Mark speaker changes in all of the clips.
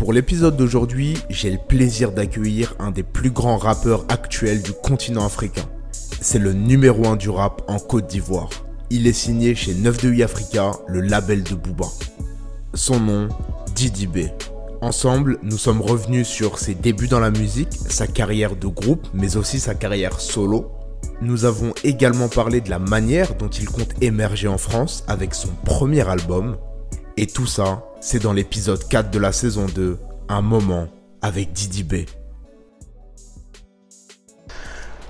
Speaker 1: Pour l'épisode d'aujourd'hui, j'ai le plaisir d'accueillir un des plus grands rappeurs actuels du continent africain. C'est le numéro 1 du rap en Côte d'Ivoire. Il est signé chez 928 Africa, le label de Booba. Son nom, Didi B. Ensemble, nous sommes revenus sur ses débuts dans la musique, sa carrière de groupe, mais aussi sa carrière solo. Nous avons également parlé de la manière dont il compte émerger en France avec son premier album. Et tout ça, c'est dans l'épisode 4 de la saison 2, Un moment avec Didi B.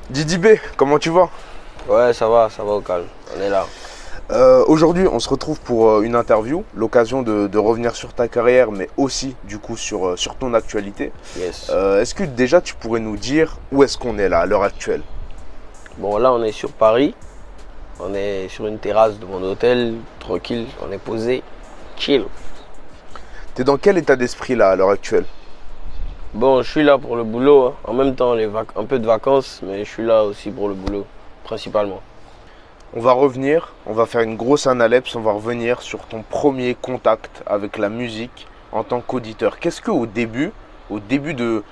Speaker 1: Didi B, comment tu vas?
Speaker 2: Ouais, ça va au calme, on est là.
Speaker 1: Aujourd'hui, on se retrouve pour une interview, l'occasion de revenir sur ta carrière, mais aussi du coup sur ton actualité.
Speaker 2: Yes.
Speaker 1: Est-ce que déjà tu pourrais nous dire où est-ce qu'on est là à l'heure actuelle?
Speaker 2: Bon, là, on est sur Paris. On est sur une terrasse de mon hôtel, tranquille, on est posé, chill.
Speaker 1: T'es dans quel état d'esprit là à l'heure actuelle?
Speaker 2: Bon, je suis là pour le boulot, hein. En même temps, un peu de vacances, mais je suis là aussi pour le boulot, principalement.
Speaker 1: On va revenir, on va faire une grosse analepse, on va revenir sur ton premier contact avec la musique en tant qu'auditeur. Qu'est-ce qu'au début de...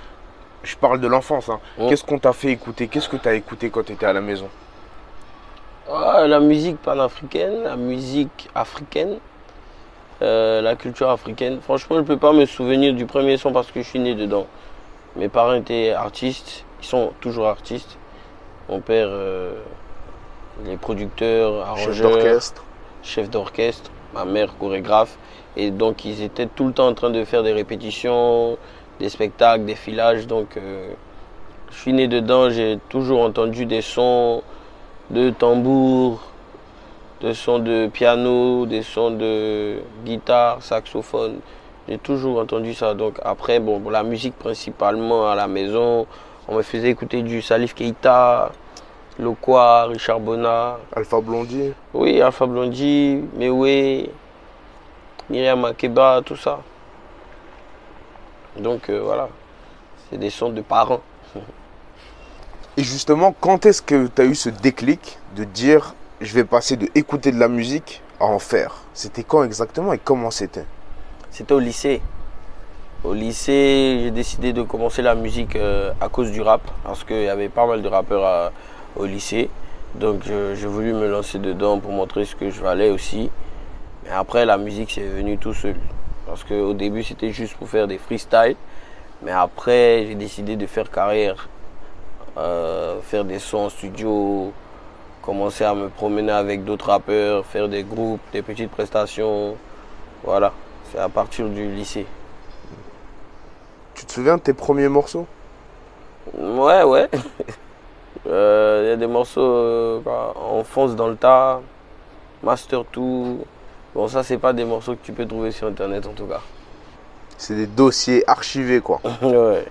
Speaker 1: Je parle de l'enfance, hein. Qu'est-ce qu'on t'a fait écouter? Qu'est-ce que tu as écouté quand tu étais à la maison?
Speaker 2: La musique panafricaine, la musique africaine, la culture africaine. Franchement, je ne peux pas me souvenir du premier son parce que je suis né dedans. Mes parents étaient artistes, ils sont toujours artistes. Mon père... les producteurs, arrangeurs, chef d'orchestre, ma mère chorégraphe. Et donc ils étaient tout le temps en train de faire des répétitions, des spectacles, des filages. Donc je suis né dedans, j'ai toujours entendu des sons de tambour, des sons de piano, des sons de guitare, saxophone. J'ai toujours entendu ça. Donc après, bon, la musique principalement à la maison, on me faisait écouter du Salif Keita, Lokwa, Richard Bona.
Speaker 1: Alpha Blondy.
Speaker 2: Oui, Alpha Blondy, Mewé, Myriam Makeba, tout ça. Donc voilà, c'est des sons de parents.
Speaker 1: Et justement, quand est-ce que tu as eu ce déclic de dire je vais passer de écouter de la musique à en faire? C'était quand exactement et comment c'était?
Speaker 2: C'était au lycée. Au lycée, j'ai décidé de commencer la musique à cause du rap, parce qu'il y avait pas mal de rappeurs au lycée. Donc j'ai voulu me lancer dedans pour montrer ce que je valais aussi. Mais après, la musique, c'est venu tout seul. Parce qu'au début, c'était juste pour faire des freestyles. Mais après, j'ai décidé de faire carrière. Faire des sons en studio, commencer à me promener avec d'autres rappeurs, faire des groupes, des petites prestations. Voilà, c'est à partir du lycée.
Speaker 1: Tu te souviens de tes premiers morceaux?
Speaker 2: Ouais. Il y a des morceaux On fonce dans le tas, Master 2. Bon, ça, c'est pas des morceaux que tu peux trouver sur internet en tout cas.
Speaker 1: C'est des dossiers archivés quoi.
Speaker 2: Ouais.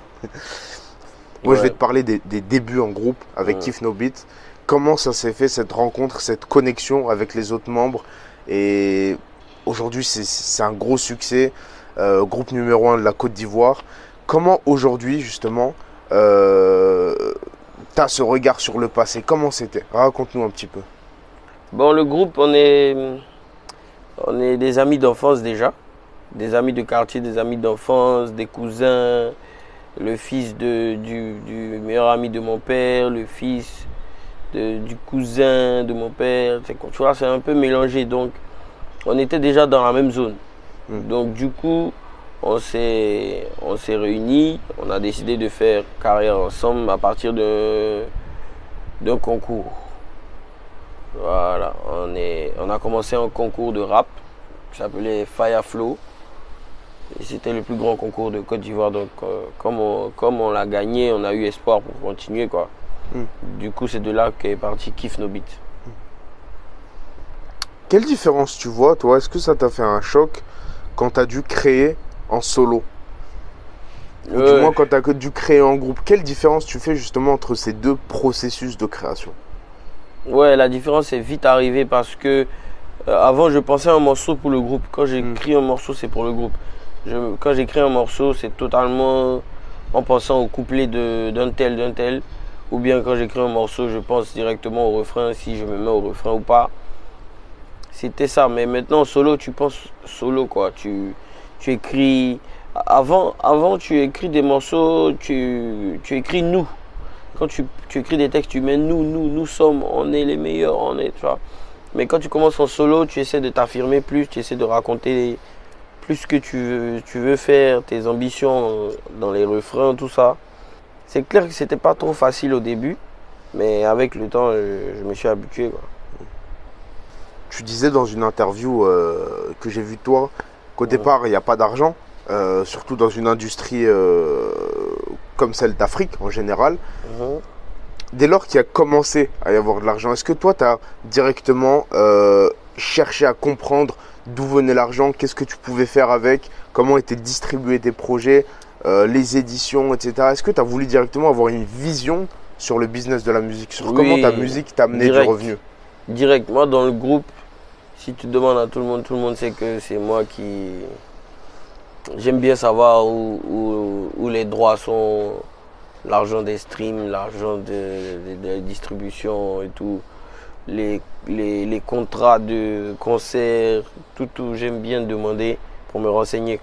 Speaker 1: Moi, je vais te parler des débuts en groupe avec Kiff No Beat. Comment ça s'est fait cette rencontre, cette connexion avec les autres membres? Et aujourd'hui, c'est un gros succès. Groupe numéro 1 de la Côte d'Ivoire. Comment aujourd'hui, justement, tu as ce regard sur le passé? Comment c'était? Raconte-nous un petit peu.
Speaker 2: Bon, le groupe, on est des amis d'enfance déjà. Des amis de quartier, des amis d'enfance, des cousins. Le fils du meilleur ami de mon père, le fils du cousin de mon père. Tu vois, c'est un peu mélangé. Donc, on était déjà dans la même zone. Donc, du coup, on s'est réunis. On a décidé de faire carrière ensemble à partir d'un concours. Voilà, on a commencé un concours de rap qui s'appelait Fire Flow. Et c'était le plus grand concours de Côte d'Ivoire. Donc, comme on l'a gagné, on a eu espoir pour continuer, quoi. Du coup, c'est de là qu'est parti Kiff No Beat.
Speaker 1: Quelle différence tu vois, toi? Est-ce que ça t'a fait un choc quand tu as dû créer en solo? Ou du moins, quand tu as dû créer en groupe? Quelle différence tu fais justement entre ces deux processus de création?
Speaker 2: Ouais, la différence est vite arrivée parce que avant, je pensais à un morceau pour le groupe. Quand j'écris un morceau, c'est pour le groupe. Quand j'écris un morceau, c'est totalement en pensant au couplet d'un tel. Ou bien quand j'écris un morceau, je pense directement au refrain, si je me mets au refrain ou pas. C'était ça. Mais maintenant, en solo, tu penses solo, quoi. Tu écris Avant, tu écris des morceaux, tu écris nous. Quand tu écris des textes, tu mets nous sommes, on est les meilleurs, on est, tu vois. Mais quand tu commences en solo, tu essaies de t'affirmer plus, tu essaies de raconter plus ce que tu veux faire, tes ambitions dans les refrains, tout ça. C'est clair que c'était pas trop facile au début, mais avec le temps, je me suis habitué, quoi.
Speaker 1: Tu disais dans une interview que j'ai vue de toi qu'au départ, il n'y a pas d'argent, surtout dans une industrie comme celle d'Afrique en général. Dès lors qu'il a commencé à y avoir de l'argent, est-ce que toi, tu as directement cherché à comprendre d'où venait l'argent, qu'est-ce que tu pouvais faire avec, comment étaient distribués tes projets, les éditions, etc. Est-ce que tu as voulu directement avoir une vision sur le business de la musique, sur comment ta musique t'a amené du revenu?
Speaker 2: Direct, moi dans le groupe, si tu demandes à tout le monde sait que c'est moi qui... J'aime bien savoir où les droits sont, l'argent des streams, l'argent de la distribution et tout, les contrats de concert, tout, j'aime bien demander pour me renseigner.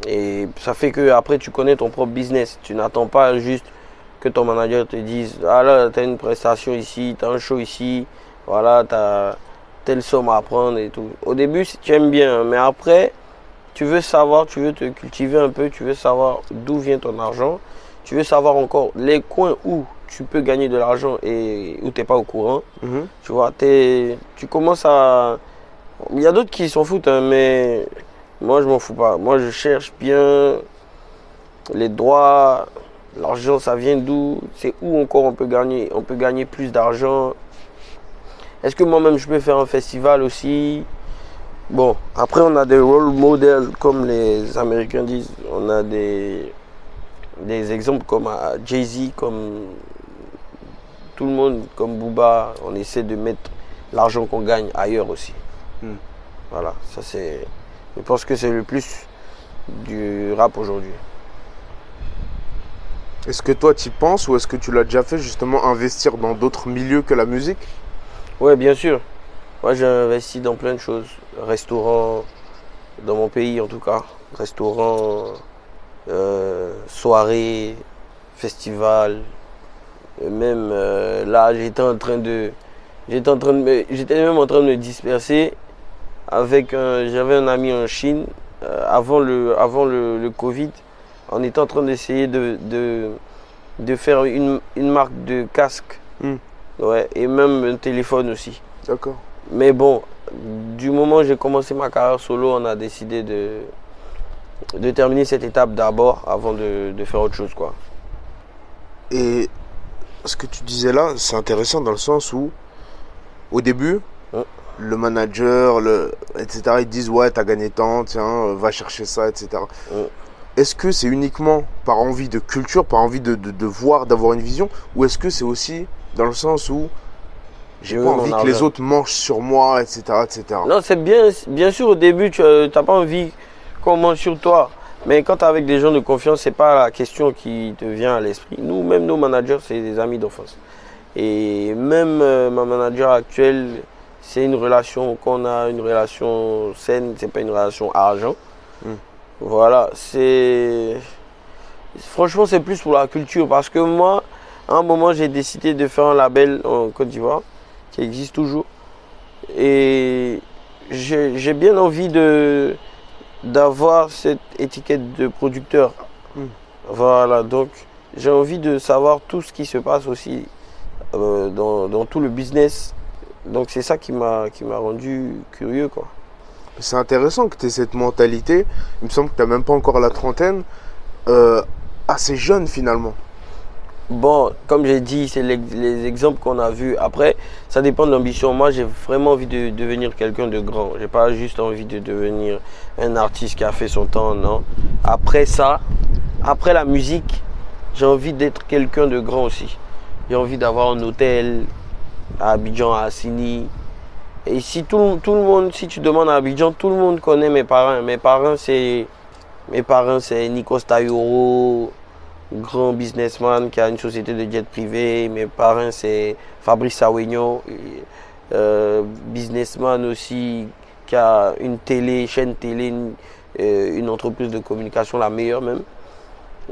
Speaker 2: Et ça fait que après tu connais ton propre business. Tu n'attends pas juste que ton manager te dise ah là tu as une prestation ici, tu as un show ici, voilà, tu as telle somme à prendre et tout. Au début tu aimes bien, mais après tu veux savoir, tu veux te cultiver un peu, tu veux savoir d'où vient ton argent, tu veux savoir encore les coins où tu peux gagner de l'argent et où tu n'es pas au courant. Tu vois, tu commences à... Il y a d'autres qui s'en foutent, hein, mais moi je m'en fous pas. Moi je cherche bien les droits, l'argent ça vient d'où, c'est où encore on peut gagner plus d'argent. Est-ce que moi-même je peux faire un festival aussi? Bon, après on a des role models comme les Américains disent, on a des exemples comme Jay-Z, comme tout le monde, comme Booba, on essaie de mettre l'argent qu'on gagne ailleurs aussi. Voilà, ça c'est... Je pense que c'est le plus du rap aujourd'hui.
Speaker 1: Est-ce que toi tu y penses ou est-ce que tu l'as déjà fait justement investir dans d'autres milieux que la musique?
Speaker 2: Ouais, bien sûr. Moi j'ai investi dans plein de choses. Restaurant, dans mon pays en tout cas. Restaurant, soirée, festival. Même là j'étais même en train de me disperser avec j'avais un ami en Chine avant le Covid. On était en train d'essayer de faire une marque de casque. Ouais, et même un téléphone aussi.
Speaker 1: D'accord.
Speaker 2: Mais bon, du moment où j'ai commencé ma carrière solo, on a décidé de terminer cette étape d'abord avant de faire autre chose, quoi.
Speaker 1: Et ce que tu disais là, c'est intéressant dans le sens où, au début, le manager, etc., ils disent ouais, t'as gagné tant, tiens, va chercher ça, etc. Est-ce que c'est uniquement par envie de culture, par envie de voir, d'avoir une vision, ou est-ce que c'est aussi dans le sens où j'ai pas envie que les autres mangent sur moi, etc., etc.
Speaker 2: Non, c'est bien sûr au début, tu n'as pas envie qu'on mange sur toi. Mais quand tu es avec des gens de confiance, c'est pas la question qui te vient à l'esprit. Nous, même nos managers, c'est des amis d'enfance. Et même ma manager actuelle, c'est une relation qu'on a, une relation saine, c'est pas une relation argent. Voilà, franchement, c'est plus pour la culture. Parce que moi, à un moment, j'ai décidé de faire un label en Côte d'Ivoire, qui existe toujours. Et j'ai bien envie d'avoir cette étiquette de producteur. Voilà, donc j'ai envie de savoir tout ce qui se passe aussi dans tout le business. Donc c'est ça qui m'a rendu curieux, quoi.
Speaker 1: C'est intéressant que tu aies cette mentalité. Il me semble que tu n'as même pas encore la trentaine. Assez jeune finalement.
Speaker 2: Bon, comme j'ai dit, c'est les exemples qu'on a vus. Après, ça dépend de l'ambition. Moi, j'ai vraiment envie de devenir quelqu'un de grand. J'ai pas juste envie de devenir un artiste qui a fait son temps, non. Après ça, après la musique, j'ai envie d'être quelqu'un de grand aussi. J'ai envie d'avoir un hôtel à Abidjan, à Assini. Et si tout le monde, si tu demandes à Abidjan, tout le monde connaît mes parrains. Mes parrains, c'est Nikos Tayoro, grand businessman qui a une société de jet privé. Mes parrains, c'est Fabrice Awignon, businessman aussi, qui a une télé, chaîne télé, une entreprise de communication, la meilleure même.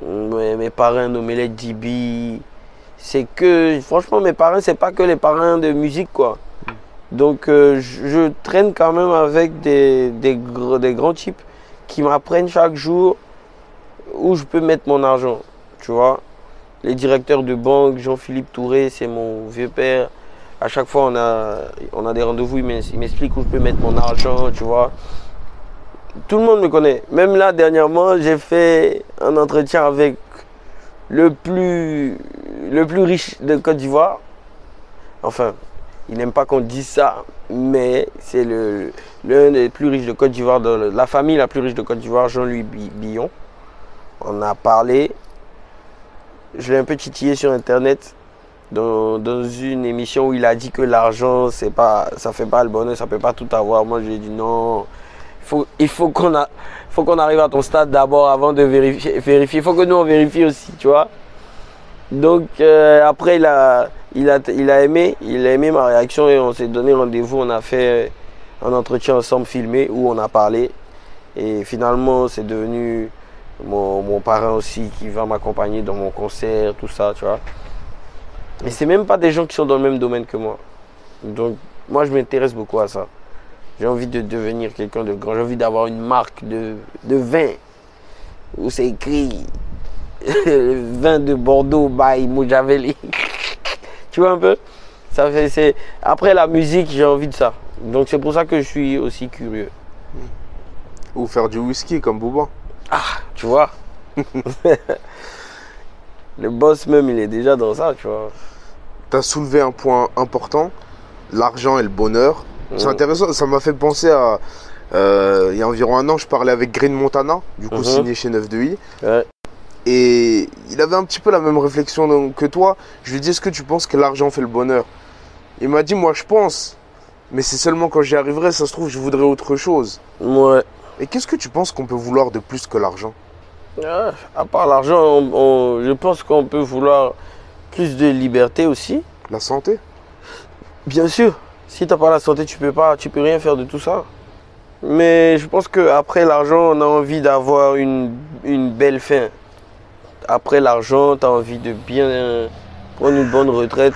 Speaker 2: Mes parrains nommés DB. C'est que, franchement, mes parrains, c'est pas que les parrains de musique, quoi. Donc, je traîne quand même avec des grands types qui m'apprennent chaque jour où je peux mettre mon argent, tu vois. Les directeurs de banque, Jean-Philippe Touré, c'est mon vieux père. À chaque fois, on a des rendez-vous, il m'explique où je peux mettre mon argent, tu vois. Tout le monde me connaît. Même là, dernièrement, j'ai fait un entretien avec le plus riche de Côte d'Ivoire. Enfin, il n'aime pas qu'on dise ça, mais c'est l'un des plus riches de Côte d'Ivoire, la famille la plus riche de Côte d'Ivoire, Jean-Louis Billon. On a parlé. Je l'ai un peu titillé sur Internet dans une émission où il a dit que l'argent, ça ne fait pas le bonheur, ça ne peut pas tout avoir. Moi, je lui ai dit non. Il faut qu'on arrive à ton stade d'abord avant de vérifier. Il faut que nous, on vérifie aussi, tu vois. Donc, après, il a aimé ma réaction et on s'est donné rendez-vous. On a fait un entretien ensemble filmé où on a parlé. Et finalement, c'est devenu mon parrain aussi qui va m'accompagner dans mon concert, tout ça, tu vois. Et c'est même pas des gens qui sont dans le même domaine que moi. Donc, moi, je m'intéresse beaucoup à ça. J'ai envie de devenir quelqu'un de grand. J'ai envie d'avoir une marque de vin où c'est écrit vin de Bordeaux by Moujaveli. Tu vois un peu? Après la musique, j'ai envie de ça. Donc c'est pour ça que je suis aussi curieux.
Speaker 1: Ou faire du whisky comme Booba.
Speaker 2: Ah, tu vois. Le boss même, il est déjà dans ça, tu vois.
Speaker 1: Tu as soulevé un point important, l'argent et le bonheur. C'est intéressant, ça m'a fait penser à... il y a environ un an, je parlais avec Green Montana, du coup signé chez 9 de I.
Speaker 2: Ouais.
Speaker 1: Et il avait un petit peu la même réflexion que toi. Je lui ai dit, est-ce que tu penses que l'argent fait le bonheur? Il m'a dit, moi je pense, mais c'est seulement quand j'y arriverai, ça se trouve, je voudrais autre chose.
Speaker 2: Ouais.
Speaker 1: Et qu'est-ce que tu penses qu'on peut vouloir de plus que l'argent?
Speaker 2: À part l'argent, je pense qu'on peut vouloir plus de liberté aussi.
Speaker 1: La santé?
Speaker 2: Bien sûr. Si tu n'as pas la santé, tu peux rien faire de tout ça. Mais je pense qu'après l'argent, on a envie d'avoir une belle fin. Après l'argent, tu as envie de bien prendre une bonne retraite,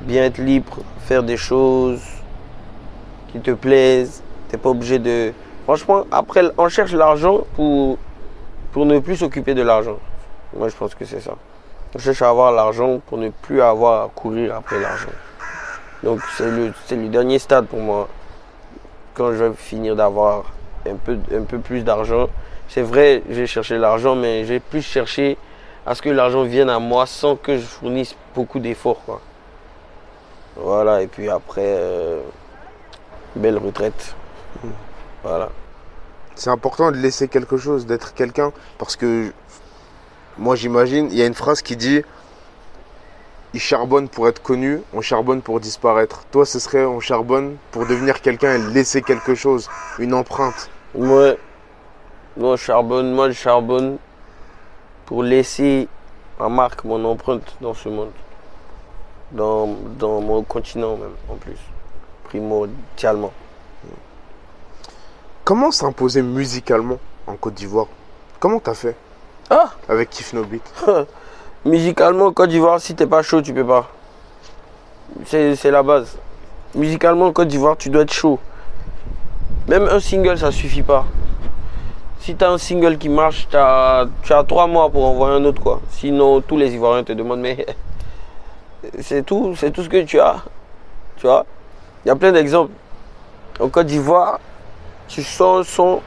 Speaker 2: bien être libre, faire des choses qui te plaisent. Tu n'es pas obligé de... Franchement, après, on cherche l'argent pour ne plus s'occuper de l'argent. Moi, je pense que c'est ça. On cherche à avoir l'argent pour ne plus avoir à courir après l'argent. Donc, c'est le dernier stade pour moi. Quand je vais finir d'avoir un peu plus d'argent. C'est vrai, j'ai cherché l'argent, mais j'ai plus cherché à ce que l'argent vienne à moi sans que je fournisse beaucoup d'efforts, quoi. Voilà, et puis après, belle retraite. Voilà.
Speaker 1: C'est important de laisser quelque chose, d'être quelqu'un, parce que moi j'imagine, il y a une phrase qui dit « Il charbonne pour être connu, on charbonne pour disparaître ». Toi, ce serait on charbonne pour devenir quelqu'un et laisser quelque chose, une empreinte.
Speaker 2: Ouais. Moi, je charbonne pour laisser ma marque, mon empreinte dans ce monde. Dans mon continent même, en plus. Primordialement.
Speaker 1: Comment s'imposer musicalement en Côte d'Ivoire? Comment t'as fait? Avec Kif No Beat.
Speaker 2: Musicalement, en Côte d'Ivoire, si t'es pas chaud, tu peux pas. C'est la base. Musicalement, en Côte d'Ivoire, tu dois être chaud. Même un single, ça suffit pas. Si tu as un single qui marche, tu as 3 mois pour envoyer un autre, quoi. Sinon, tous les Ivoiriens te demandent, mais c'est tout ce que tu as. Tu vois? Il y a plein d'exemples. En Côte d'Ivoire, tu sors un son,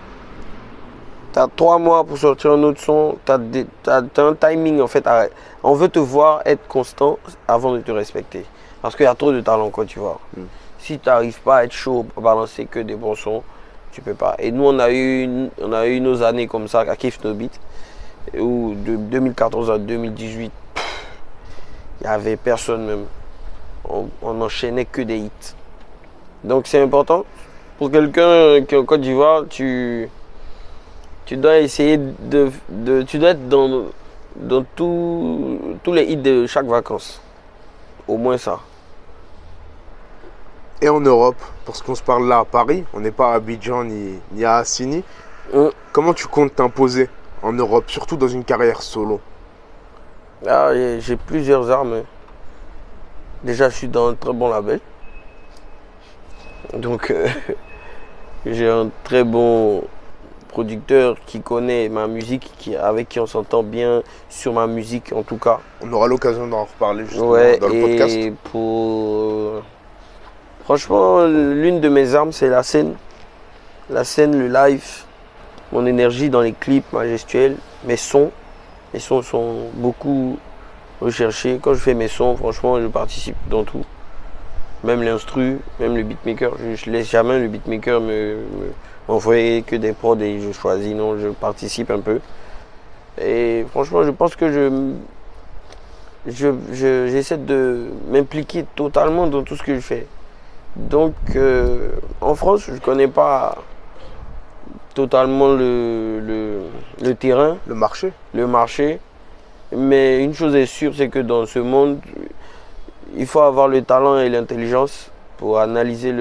Speaker 2: tu as 3 mois pour sortir un autre son, tu as un timing, en fait. On veut te voir être constant avant de te respecter. Parce qu'il y a trop de talent en Côte d'Ivoire. Si tu n'arrives pas à être chaud pour balancer que des bons sons, tu peux pas. Et nous, on a eu nos années comme ça à Kif No Beat, où de 2014 à 2018, il n'y avait personne même. On n'enchaînait que des hits. Donc c'est important. Pour quelqu'un qui est en Côte d'Ivoire, tu dois essayer tu dois être dans tous les hits de chaque vacances. Au moins ça.
Speaker 1: Et en Europe, parce qu'on se parle là à Paris, on n'est pas à Abidjan ni à Assini. Comment tu comptes t'imposer en Europe, surtout dans une carrière solo?
Speaker 2: Ah, j'ai plusieurs armes. Déjà, je suis dans un très bon label. Donc, j'ai un très bon producteur qui connaît ma musique, avec qui on s'entend bien sur ma musique en tout cas.
Speaker 1: On aura l'occasion d'en reparler justement dans le podcast.
Speaker 2: Et franchement, l'une de mes armes, c'est la scène. La scène, le live, mon énergie dans les clips, ma gestuelle, mes sons. Mes sons sont beaucoup recherchés. Quand je fais mes sons, franchement, je participe dans tout. Même l'instru, même le beatmaker. Je ne laisse jamais le beatmaker m'envoyer que des prods et je choisis. Non, je participe un peu. Et franchement, je pense que j'essaie de m'impliquer totalement dans tout ce que je fais. Donc, en France, je ne connais pas totalement le terrain.
Speaker 1: Le marché.
Speaker 2: Le marché. Mais une chose est sûre, c'est que dans ce monde, il faut avoir le talent et l'intelligence pour analyser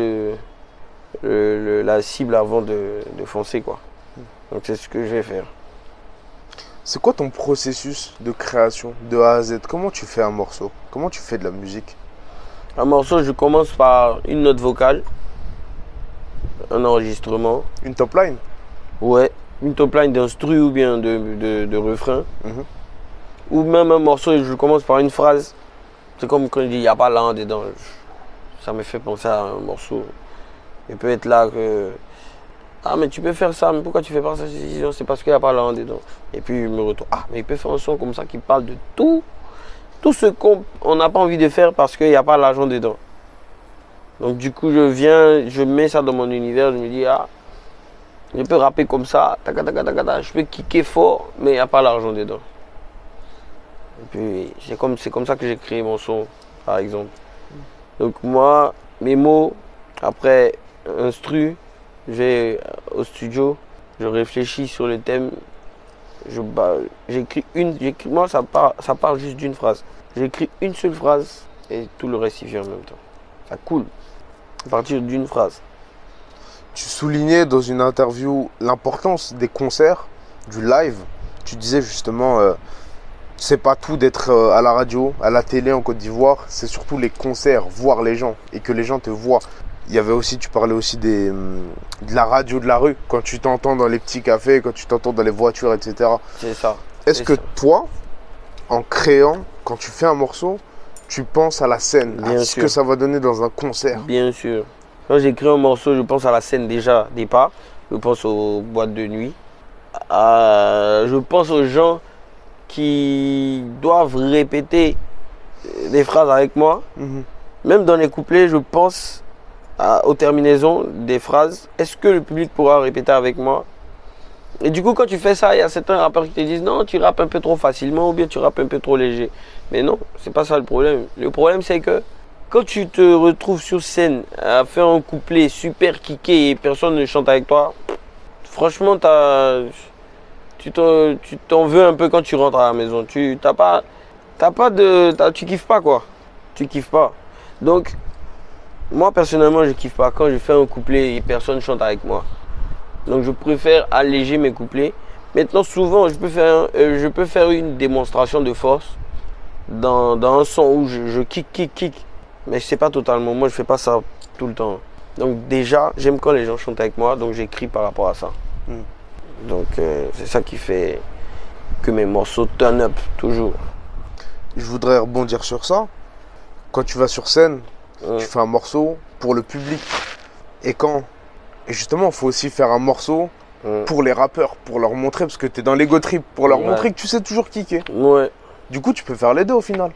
Speaker 2: la cible avant de foncer, quoi. Donc c'est ce que je vais faire.
Speaker 1: C'est quoi ton processus de création de A à Z? Comment tu fais un morceau? Comment tu fais de la musique?
Speaker 2: Un morceau, je commence par une note vocale, un enregistrement.
Speaker 1: Une top line?
Speaker 2: Ouais, une top line d'instru ou bien de refrain. Ou même un morceau, je commence par une phrase. C'est comme quand je dis il n'y a pas là dedans. Ça me fait penser à un morceau. Il peut être là que. Ah, mais tu peux faire ça, mais pourquoi tu fais pas ça? C'est parce qu'il n'y a pas là dedans. Et puis je me retourne. Ah, mais il peut faire un son comme ça qui parle de tout. Tout ce qu'on n'a pas envie de faire parce qu'il n'y a pas l'argent dedans. Donc du coup, je mets ça dans mon univers, je me dis, ah, je peux rapper comme ça, je peux kicker fort, mais il n'y a pas l'argent dedans. Et puis c'est comme ça que j'ai créé mon son, par exemple. Donc moi, mes mots, après instru, je vais au studio, je réfléchis sur le thème. J'écris moi ça part juste d'une phrase. J'écris une seule phrase et tout le reste il vient en même temps. Ça coule à partir d'une phrase.
Speaker 1: Tu soulignais dans une interview l'importance des concerts, du live. Tu disais justement, c'est pas tout d'être à la radio, à la télé en Côte d'Ivoire, c'est surtout les concerts, voir les gens et que les gens te voient. Il y avait aussi, tu parlais aussi de la radio de la rue, quand tu t'entends dans les petits cafés, quand tu t'entends dans les voitures, etc.
Speaker 2: C'est ça.
Speaker 1: Est-ce que toi, en créant, quand tu fais un morceau, tu penses à la scène, à ce que ça va donner dans un concert?
Speaker 2: Bien sûr. Quand j'écris un morceau, je pense à la scène déjà, départ. Je pense aux boîtes de nuit. Je pense aux gens qui doivent répéter des phrases avec moi. Même dans les couplets, je pense aux terminaisons des phrases. Est-ce que le public pourra répéter avec moi? Et du coup, quand tu fais ça, il y a certains rappeurs qui te disent non, tu rappes un peu trop facilement ou bien tu rappes un peu trop léger. Mais non, c'est pas ça le problème. Le problème, c'est que quand tu te retrouves sur scène à faire un couplet super kické et personne ne chante avec toi, franchement, tu t'en veux un peu quand tu rentres à la maison. Tu kiffes pas, quoi. Tu kiffes pas. Donc, moi personnellement, je kiffe pas quand je fais un couplet et personne chante avec moi. Donc, je préfère alléger mes couplets. Maintenant, souvent, je peux faire une démonstration de force dans un son où je kick. Mais c'est pas totalement. Moi, je fais pas ça tout le temps. Donc, déjà, j'aime quand les gens chantent avec moi. Donc, j'écris par rapport à ça. Donc, c'est ça qui fait que mes morceaux turn up toujours.
Speaker 1: Je voudrais rebondir sur ça. Quand tu vas sur scène, tu fais un morceau pour le public. Et justement, il faut aussi faire un morceau pour les rappeurs, pour leur montrer, parce que tu es dans l'ego trip, pour leur montrer que tu sais toujours kicker.
Speaker 2: Ouais.
Speaker 1: Du coup, tu peux faire les deux au final.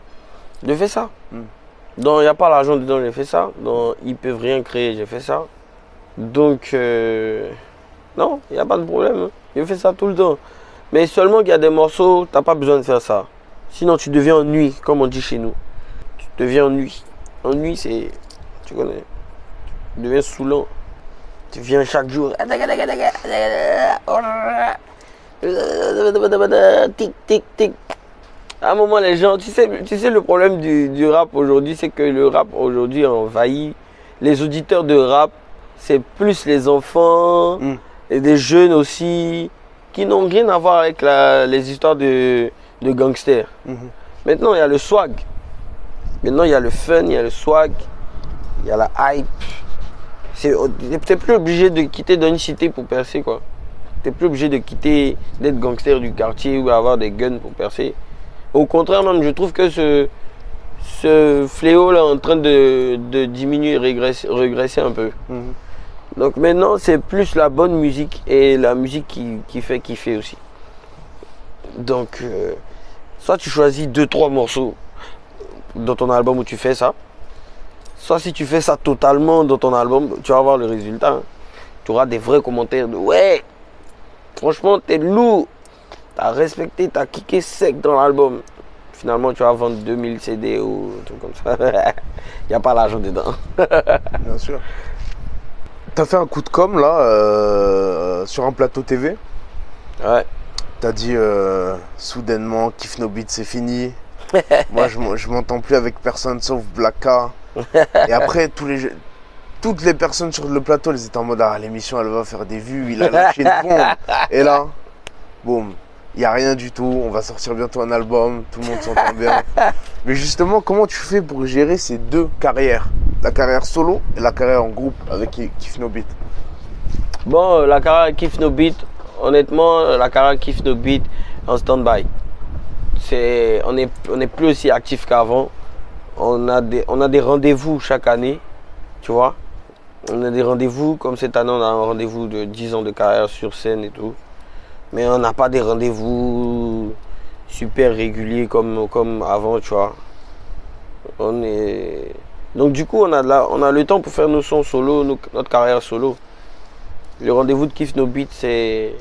Speaker 2: Je fais ça. Donc, il n'y a pas l'argent dedans, j'ai fait ça. Donc, ils peuvent rien créer, j'ai fait ça. Donc, non, il n'y a pas de problème. Je fais ça tout le temps. Mais seulement qu'il y a des morceaux, tu n'as pas besoin de faire ça. Sinon, tu deviens ennui, comme on dit chez nous. Tu deviens ennui. Ennui, c'est... Tu connais. Tu deviens saoulant. Tu viens chaque jour. Tic, tic, tic. À un moment, les gens... Tu sais le problème du rap aujourd'hui, c'est que le rap aujourd'hui envahit les auditeurs de rap, c'est plus les enfants et des jeunes aussi qui n'ont rien à voir avec les histoires de gangsters. Maintenant, il y a le swag. Maintenant, il y a le fun, il y a le swag, il y a la hype. Tu n'es plus obligé de quitter d'une cité pour percer, quoi. Tu n'es plus obligé de quitter, d'être gangster du quartier ou avoir des guns pour percer. Au contraire, même, je trouve que ce fléau-là est en train de diminuer, régresser un peu. Donc maintenant, c'est plus la bonne musique et la musique qui fait kiffer aussi. Donc, soit tu choisis 2-3 morceaux dans ton album où tu fais ça, soit si tu fais ça totalement dans ton album, tu vas voir le résultat. Tu auras des vrais commentaires de ouais, franchement, t'es lourd, t'as respecté, t'as kické sec dans l'album. Finalement, tu vas vendre 2000 CD ou un truc comme ça. Il n'y a pas l'argent dedans.
Speaker 1: Bien sûr. T'as fait un coup de com' là, sur un plateau TV.
Speaker 2: Ouais.
Speaker 1: T'as dit soudainement, Kif No Beat c'est fini. Moi je m'entends plus avec personne sauf Black K. Et après toutes les personnes sur le plateau, elles étaient en mode ah l'émission elle va faire des vues, il a lâché une bombe. Et là, boum, il n'y a rien du tout, on va sortir bientôt un album, tout le monde s'entend bien. Mais justement, comment tu fais pour gérer ces deux carrières? La carrière solo et la carrière en groupe avec Kif No Beat?
Speaker 2: Bon, la carrière Kif No Beat, honnêtement, la carrière Kif No Beat en stand-by. On est plus aussi actif qu'avant. On a des rendez-vous chaque année, tu vois. On a des rendez-vous, comme cette année, on a un rendez-vous de 10 ans de carrière sur scène et tout. Mais on n'a pas des rendez-vous super réguliers comme avant, tu vois. Donc du coup, on a le temps pour faire nos sons solo, notre carrière solo. Le rendez-vous de Kif No Beat, c'est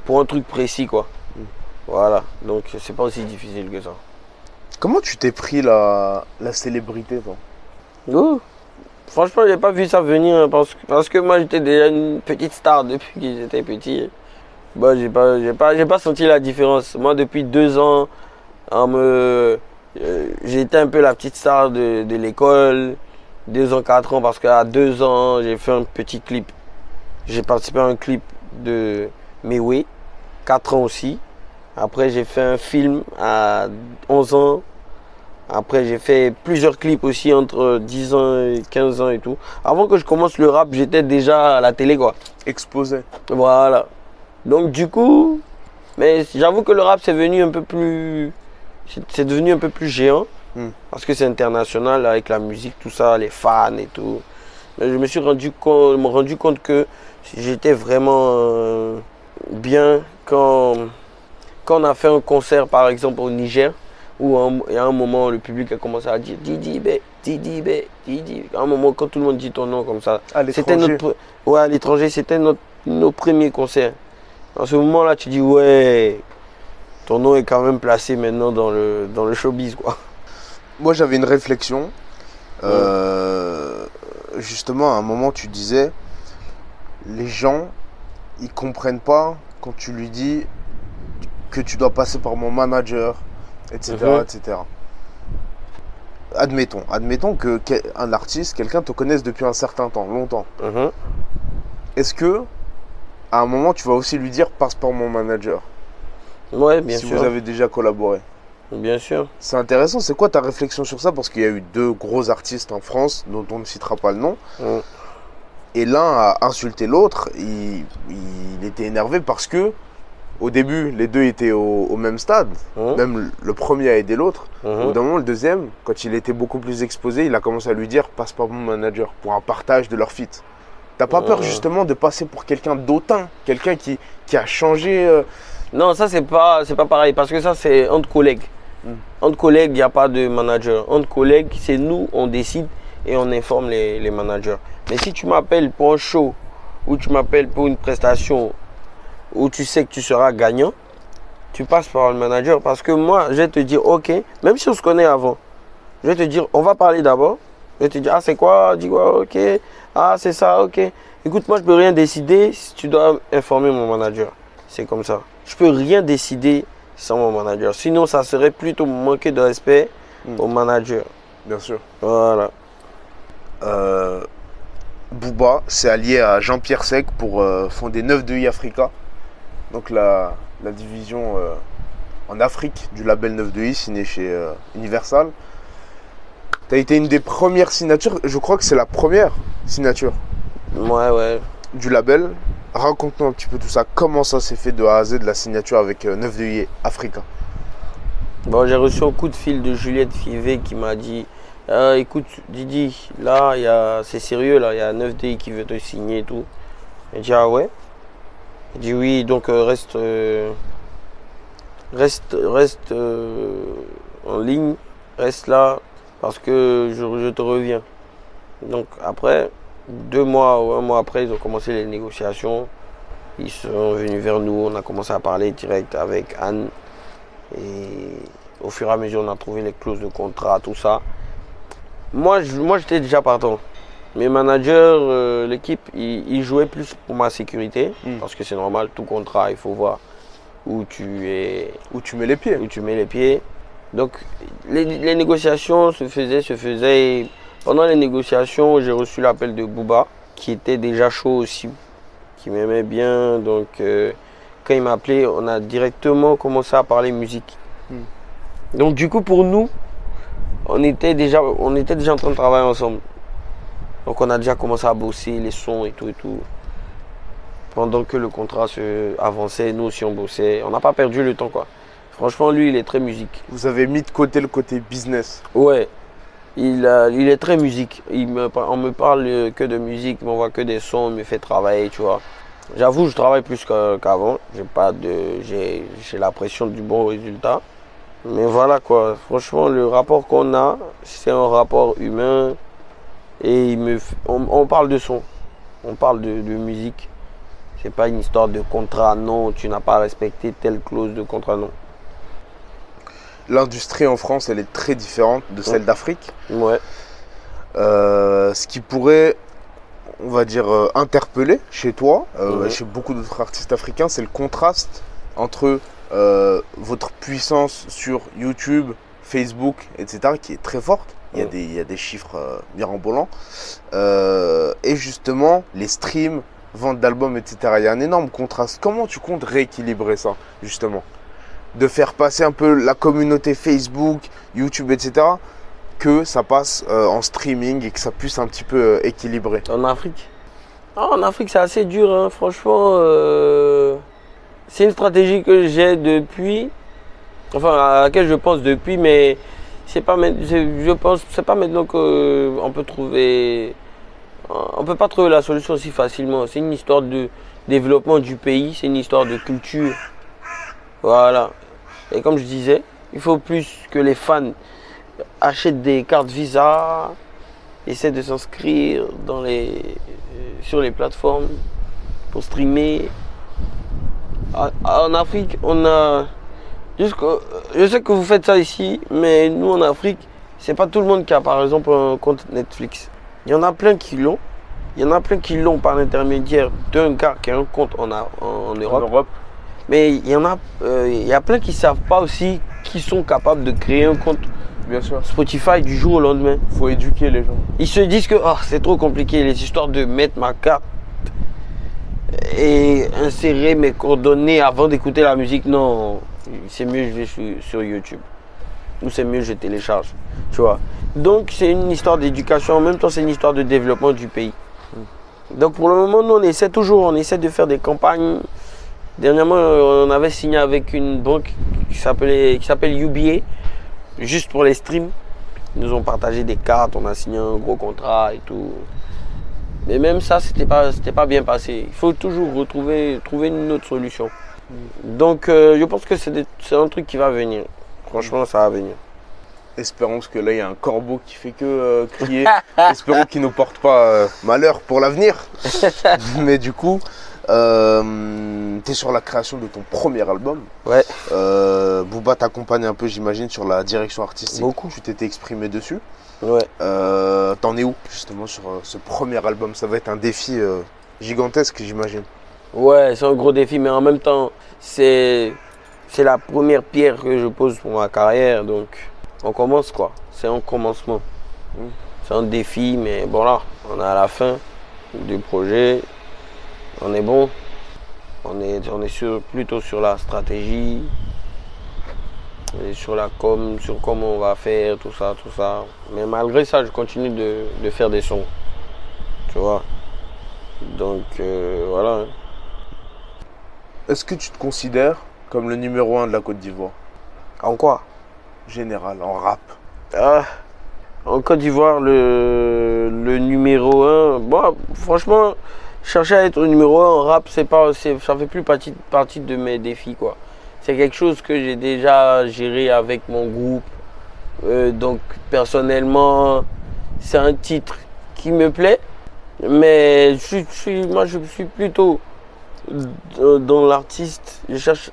Speaker 2: pour un truc précis, quoi. Voilà, donc c'est pas aussi difficile que ça.
Speaker 1: Comment tu t'es pris la célébrité, toi?
Speaker 2: Oh, franchement, j'ai pas vu ça venir hein, parce que moi j'étais déjà une petite star depuis que j'étais petit. Bon, j'ai pas senti la différence. Moi, depuis 2 ans, j'étais un peu la petite star de l'école. 2 ans, 4 ans, parce qu'à 2 ans, j'ai fait un petit clip. J'ai participé à un clip de Mewe, 4 ans aussi. Après, j'ai fait un film à 11 ans. Après, j'ai fait plusieurs clips aussi entre 10 ans et 15 ans et tout. Avant que je commence le rap, j'étais déjà à la télé, quoi.
Speaker 1: Exposé.
Speaker 2: Voilà. Donc, du coup, mais j'avoue que le rap, c'est devenu un peu plus géant. Parce que c'est international avec la musique, tout ça, les fans et tout. Mais je me suis rendu compte que j'étais vraiment bien quand on a fait un concert, par exemple, au Niger, où il y a un moment, le public a commencé à dire Didi B, Didi B, Didi. À un moment, quand tout le monde dit ton nom comme ça, c'était à l'étranger, c'était nos premiers concerts. En ce moment-là, tu dis, ouais, ton nom est quand même placé maintenant dans le showbiz, quoi.
Speaker 1: Moi, j'avais une réflexion. Justement, à un moment, tu disais, les gens, ils comprennent pas quand tu lui dis que tu dois passer par mon manager, etc. etc. Admettons qu'un artiste, quelqu'un te connaisse depuis un certain temps, longtemps. Est-ce que, à un moment, tu vas aussi lui dire passe par mon manager?
Speaker 2: Ouais, bien sûr.
Speaker 1: Si vous avez déjà collaboré.
Speaker 2: Bien sûr.
Speaker 1: C'est intéressant. C'est quoi ta réflexion sur ça? Parce qu'il y a eu 2 gros artistes en France dont on ne citera pas le nom. Et l'un a insulté l'autre. Il était énervé parce que au début, les 2 étaient au même stade. Même le premier a aidé l'autre. Au bout d'un moment, le deuxième, quand il était beaucoup plus exposé, il a commencé à lui dire passe par mon manager pour un partage de leur feat. T'as pas peur justement de passer pour quelqu'un d'autant, quelqu'un qui a changé
Speaker 2: Non, ça c'est pas pareil parce que ça c'est entre collègues. Entre collègues, il n'y a pas de manager. Entre collègues, c'est nous, on décide et on informe les managers. Mais si tu m'appelles pour un show ou tu m'appelles pour une prestation où tu sais que tu seras gagnant, tu passes par le manager parce que moi, je vais te dire ok, même si on se connaît avant, je vais te dire on va parler d'abord. Je vais te dire ah c'est quoi, dis quoi, ok, ah c'est ça, ok. Écoute, moi je peux rien décider si tu dois informer mon manager. C'est comme ça. Je peux rien décider sans mon manager. Sinon, ça serait plutôt manquer de respect au manager.
Speaker 1: Bien sûr.
Speaker 2: Voilà.
Speaker 1: Booba s'est allié à Jean-Pierre Sec pour fonder 9-2i Africa. Donc la division en Afrique du label 9-2i, signé chez Universal. Tu as été une des premières signatures, je crois que c'est la première signature
Speaker 2: Ouais.
Speaker 1: du label. Raconte-nous un petit peu tout ça. Comment ça s'est fait de A à Z de la signature avec 9-2i Africa?
Speaker 2: Bon, j'ai reçu un coup de fil de Juliette Fivet qui m'a dit écoute, Didi, là, c'est sérieux, là, il y a 9DI qui veut te signer et tout. J'ai dit ah ouais. Il dit oui, donc reste en ligne, reste là, parce que je te reviens. Donc après, 2 mois ou 1 mois après, ils ont commencé les négociations. Ils sont venus vers nous, on a commencé à parler direct avec Anne. Et au fur et à mesure, on a trouvé les clauses de contrat, tout ça. Moi j'étais déjà partant. Mes managers, l'équipe, ils jouaient plus pour ma sécurité. Parce que c'est normal, tout contrat, il faut voir où tu mets les pieds. Donc les négociations se faisaient. Et pendant les négociations, j'ai reçu l'appel de Booba, qui était déjà chaud aussi, qui m'aimait bien. Donc quand il m'a appelé, on a directement commencé à parler musique. Donc du coup, pour nous, on était déjà en train de travailler ensemble. Donc on a déjà commencé à bosser les sons et tout. Pendant que le contrat se avançait, nous aussi on bossait. On n'a pas perdu le temps, quoi. Franchement, lui, il est très musique.
Speaker 1: Vous avez mis de côté le côté business.
Speaker 2: Ouais. Il est très musique. On me parle que de musique, il m'envoie que des sons, il me fait travailler, tu vois. J'avoue, je travaille plus qu'avant. J'ai la pression du bon résultat. Mais voilà, quoi. Franchement, le rapport qu'on a, c'est un rapport humain. Et on parle de son. On parle de musique. C'est pas une histoire de contrat, non. Tu n'as pas respecté telle clause de contrat, non.
Speaker 1: L'industrie en France, elle est très différente de celle d'Afrique.
Speaker 2: Ouais.
Speaker 1: Ce qui pourrait, on va dire, interpeller chez toi, chez beaucoup d'autres artistes africains, c'est le contraste entre votre puissance sur YouTube, Facebook, etc., qui est très forte. Il y a des chiffres mirobolants. Et justement, les streams, vente d'albums, etc. Il y a un énorme contraste. Comment tu comptes rééquilibrer ça, justement? De faire passer un peu la communauté Facebook, YouTube, etc., que ça passe en streaming et que ça puisse un petit peu équilibrer.
Speaker 2: En Afrique? En Afrique, c'est assez dur, hein. Franchement. C'est une stratégie que j'ai depuis, enfin à laquelle je pense depuis, mais c'est pas maintenant qu'on peut trouver, on peut pas trouver la solution aussi facilement. C'est une histoire de développement du pays, c'est une histoire de culture. Voilà. Et comme je disais, il faut plus que les fans achètent des cartes Visa, essaient de s'inscrire sur les plateformes pour streamer. En Afrique, on a. Je sais que vous faites ça ici, mais nous en Afrique, c'est pas tout le monde qui a par exemple un compte Netflix. Il y en a plein qui l'ont. Il y en a plein qui l'ont par l'intermédiaire d'un gars qui a un compte en Europe. Mais il y a plein qui ne savent pas aussi qui sont capables de créer un compte.
Speaker 1: Bien sûr.
Speaker 2: Spotify du jour au lendemain.
Speaker 1: Il faut éduquer les gens.
Speaker 2: Ils se disent que c'est trop compliqué, les histoires de mettre ma carte et insérer mes coordonnées avant d'écouter la musique. Non, c'est mieux je vais sur YouTube. Ou c'est mieux je télécharge. Tu vois. Donc c'est une histoire d'éducation, en même temps c'est une histoire de développement du pays. Donc pour le moment, nous on essaie de faire des campagnes. Dernièrement, on avait signé avec une banque qui s'appelle UBA, juste pour les streams. Ils nous ont partagé des cartes, on a signé un gros contrat et tout. Mais même ça, c'était pas bien passé. Il faut toujours trouver une autre solution. Donc je pense que c'est un truc qui va venir. Franchement, ça va venir.
Speaker 1: Espérons, parce que là, il y a un corbeau qui fait que crier. Espérons qu'il ne nous porte pas malheur pour l'avenir. Mais du coup, tu es sur la création de ton premier album.
Speaker 2: Ouais.
Speaker 1: Booba t'accompagne un peu, j'imagine, sur la direction artistique.
Speaker 2: Beaucoup.
Speaker 1: Tu t'étais exprimé dessus.
Speaker 2: Ouais.
Speaker 1: T'en es où, justement, sur ce premier album? Ça va être un défi gigantesque, j'imagine.
Speaker 2: Ouais, c'est un gros défi, mais en même temps, c'est la première pierre que je pose pour ma carrière. Donc, on commence, quoi. C'est un commencement. C'est un défi, mais bon là, on est à la fin. du projet. On est bon. On est plutôt sur la stratégie, et sur la com, sur comment on va faire, tout ça. Mais malgré ça, je continue de faire des sons. Tu vois. Donc voilà.
Speaker 1: Est-ce que tu te considères comme le numéro 1 de la Côte d'Ivoire?
Speaker 2: En quoi?
Speaker 1: Général, en rap.
Speaker 2: En Côte d'Ivoire, le numéro 1, bon, franchement, chercher à être le numéro 1 en rap, ça fait plus partie de mes défis, quoi. C'est quelque chose que j'ai déjà géré avec mon groupe. Donc, personnellement, c'est un titre qui me plaît. Mais moi, je suis plutôt dans l'artiste. Je cherche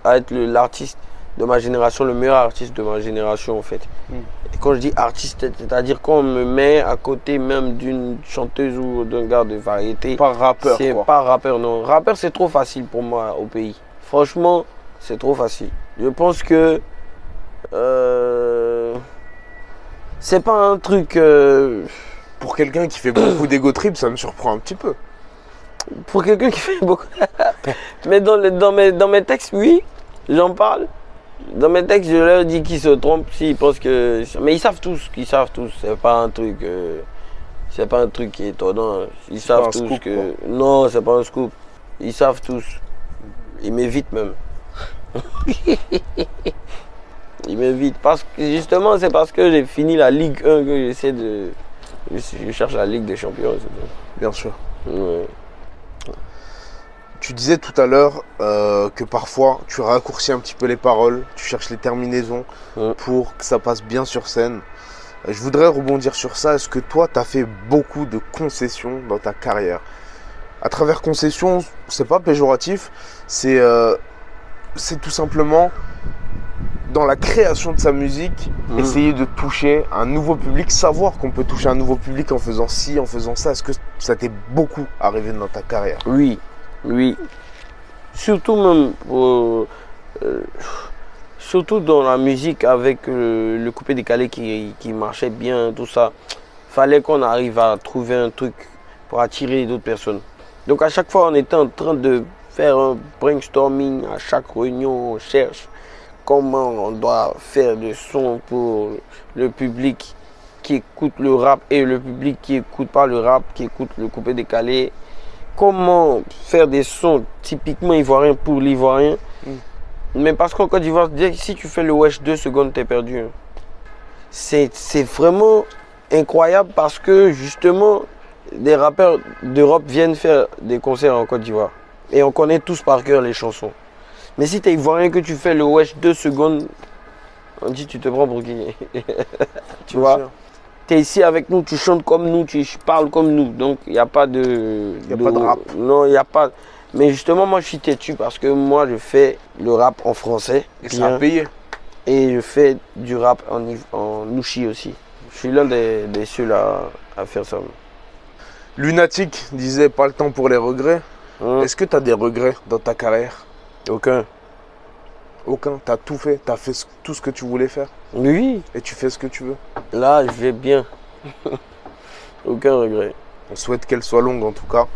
Speaker 2: à être l'artiste de ma génération, le meilleur artiste de ma génération, en fait. Et quand je dis artiste, c'est-à-dire qu'on me met à côté même d'une chanteuse ou d'un gars de variété.
Speaker 1: Pas rappeur,
Speaker 2: c'est
Speaker 1: quoi.
Speaker 2: Pas rappeur, non. Rappeur, c'est trop facile pour moi au pays. Franchement, c'est trop facile. Je pense que c'est pas un truc.
Speaker 1: Pour quelqu'un qui fait beaucoup d'ego trip, ça me surprend un petit peu.
Speaker 2: Pour quelqu'un qui fait beaucoup. Mais dans mes textes, oui, j'en parle. Dans mes textes, je leur dis qu'ils se trompent s'ils pensent que. Mais ils savent tous. C'est pas un truc. C'est pas un truc qui est étonnant. Ils savent tous
Speaker 1: scoop,
Speaker 2: que.
Speaker 1: quoi.
Speaker 2: Non, c'est pas un scoop. Ils savent tous. Ils m'évitent même. Ils m'évitent. Parce que justement, c'est parce que j'ai fini la Ligue 1 que j'essaie de. Je cherche la Ligue des Champions.
Speaker 1: Bien sûr.
Speaker 2: Ouais.
Speaker 1: Tu disais tout à l'heure que parfois tu raccourcis un petit peu les paroles, tu cherches les terminaisons pour que ça passe bien sur scène. Je voudrais rebondir sur ça. Est-ce que toi, tu as fait beaucoup de concessions dans ta carrière? À travers concessions, c'est pas péjoratif, c'est tout simplement dans la création de sa musique, essayer de toucher un nouveau public, savoir qu'on peut toucher un nouveau public en faisant ci, en faisant ça. Est-ce que ça t'est beaucoup arrivé dans ta carrière?
Speaker 2: Oui. Surtout même surtout dans la musique avec le coupé-décalé qui marchait bien, tout ça. Fallait qu'on arrive à trouver un truc pour attirer d'autres personnes. Donc à chaque fois, on était en train de faire un brainstorming. À chaque réunion, on cherche comment on doit faire des sons pour le public qui écoute le rap et le public qui écoute pas le rap, qui écoute le coupé-décalé. Comment faire des sons typiquement ivoiriens pour l'ivoirien. Mais parce qu'en Côte d'Ivoire, si tu fais le wesh 2 secondes, t'es perdu. C'est vraiment incroyable parce que justement, des rappeurs d'Europe viennent faire des concerts en Côte d'Ivoire. Et on connaît tous par cœur les chansons. Mais si t'es ivoirien que tu fais le wesh 2 secondes, on dit tu te prends pour qui? Tu vois? Tu es ici avec nous, tu chantes comme nous, tu parles comme nous. Donc, il n'y a pas de...
Speaker 1: Il n'y a pas de rap.
Speaker 2: Non, il n'y a pas... Mais justement, moi, je suis têtu parce que moi, je fais le rap en français.
Speaker 1: Et ça a payé.
Speaker 2: Et je fais du rap en louchi aussi. Je suis l'un des seuls à faire ça.
Speaker 1: Lunatic disait pas le temps pour les regrets. Est-ce que tu as des regrets dans ta carrière?
Speaker 2: Aucun.
Speaker 1: Aucun. Tu as tout fait. Tu as fait tout ce que tu voulais faire.
Speaker 2: Oui.
Speaker 1: Et tu fais ce que tu veux.
Speaker 2: Là, je vais bien. Aucun regret.
Speaker 1: On souhaite qu'elle soit longue en tout cas.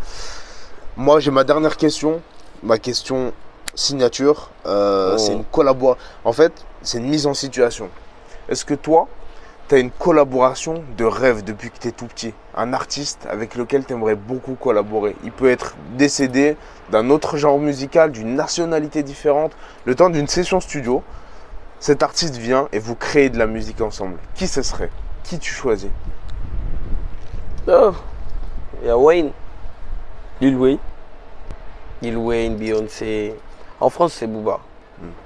Speaker 1: Moi, j'ai ma dernière question. Ma question signature. C'est une collaboration. En fait, c'est une mise en situation. Est-ce que toi, tu as une collaboration de rêve depuis que tu es tout petit? Un artiste avec lequel tu aimerais beaucoup collaborer. Il peut être décédé d'un autre genre musical, d'une nationalité différente. Le temps d'une session studio, cet artiste vient et vous créez de la musique ensemble. Qui ce serait? Qui tu choisis?
Speaker 2: Oh, il y a Wayne. Lil Wayne. Lil Wayne, Beyoncé. En France, c'est Booba.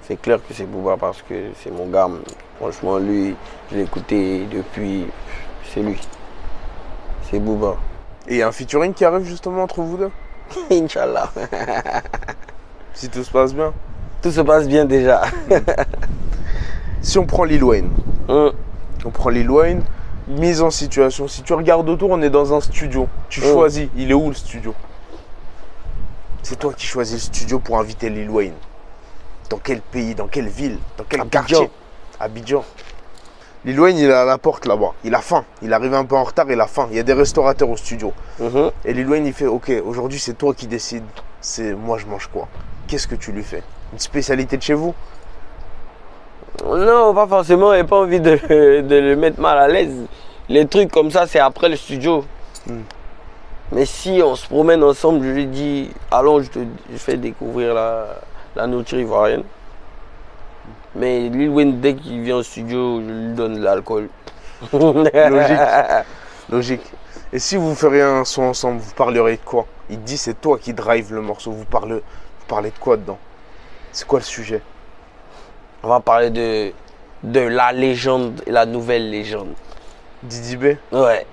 Speaker 2: C'est clair que c'est Booba parce que c'est mon gars. Franchement, lui, je l'ai écouté depuis. C'est lui. C'est Booba.
Speaker 1: Et il y a un featuring qui arrive justement entre vous deux?
Speaker 2: Inch'Allah.
Speaker 1: Si tout se passe bien.
Speaker 2: Tout se passe bien déjà.
Speaker 1: Si on prend Lil Wayne. On prend Lil Wayne. Mise en situation. Si tu regardes autour, on est dans un studio. Tu choisis. Il est où le studio? C'est toi qui choisis le studio pour inviter Lil Wayne. Dans quel pays? Dans quelle ville? Dans quel quartier? Abidjan. Lil Wayne, il est à la porte là-bas. Il a faim. Il arrive un peu en retard, il a faim. Il y a des restaurateurs au studio. Et Lil Wayne, il fait ok, aujourd'hui, c'est toi qui décides. C'est moi, je mange quoi? Qu'est-ce que tu lui fais? Une spécialité de chez vous?
Speaker 2: Non, pas forcément. J'ai pas envie de le mettre mal à l'aise. Les trucs comme ça, c'est après le studio. Mais si on se promène ensemble, je lui dis allons, je fais découvrir la nourriture ivoirienne. Mais Lil Wayne, dès qu'il vient au studio, je lui donne de l'alcool.
Speaker 1: Logique. Logique. Et si vous feriez un son ensemble, vous parleriez de quoi? Il dit c'est toi qui drive le morceau. Vous parlez de quoi dedans? C'est quoi le sujet?
Speaker 2: On va parler de la légende et la nouvelle légende.
Speaker 1: Didi B?
Speaker 2: Ouais.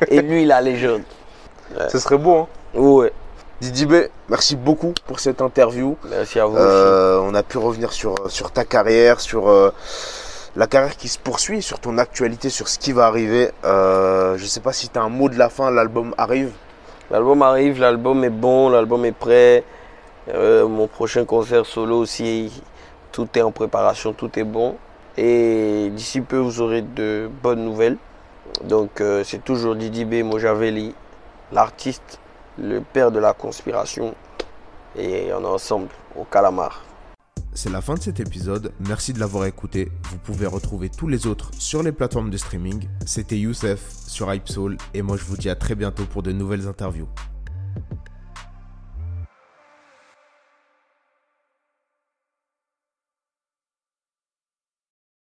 Speaker 2: Et lui, la légende.
Speaker 1: Ouais. Ce serait beau, hein?
Speaker 2: Ouais.
Speaker 1: Didi B, merci beaucoup pour cette interview.
Speaker 2: Merci à vous aussi.
Speaker 1: On a pu revenir sur ta carrière, sur la carrière qui se poursuit, sur ton actualité, sur ce qui va arriver. Je sais pas si tu as un mot de la fin, l'album arrive.
Speaker 2: L'album arrive, l'album est bon, l'album est prêt. Mon prochain concert solo aussi, tout est en préparation, tout est bon. Et d'ici peu, vous aurez de bonnes nouvelles. Donc c'est toujours Didi B Mojaveli, l'artiste, le père de la conspiration. Et on est ensemble au Calamar.
Speaker 1: C'est la fin de cet épisode, merci de l'avoir écouté. Vous pouvez retrouver tous les autres sur les plateformes de streaming. C'était Youssef sur Hype Soul et moi je vous dis à très bientôt pour de nouvelles interviews.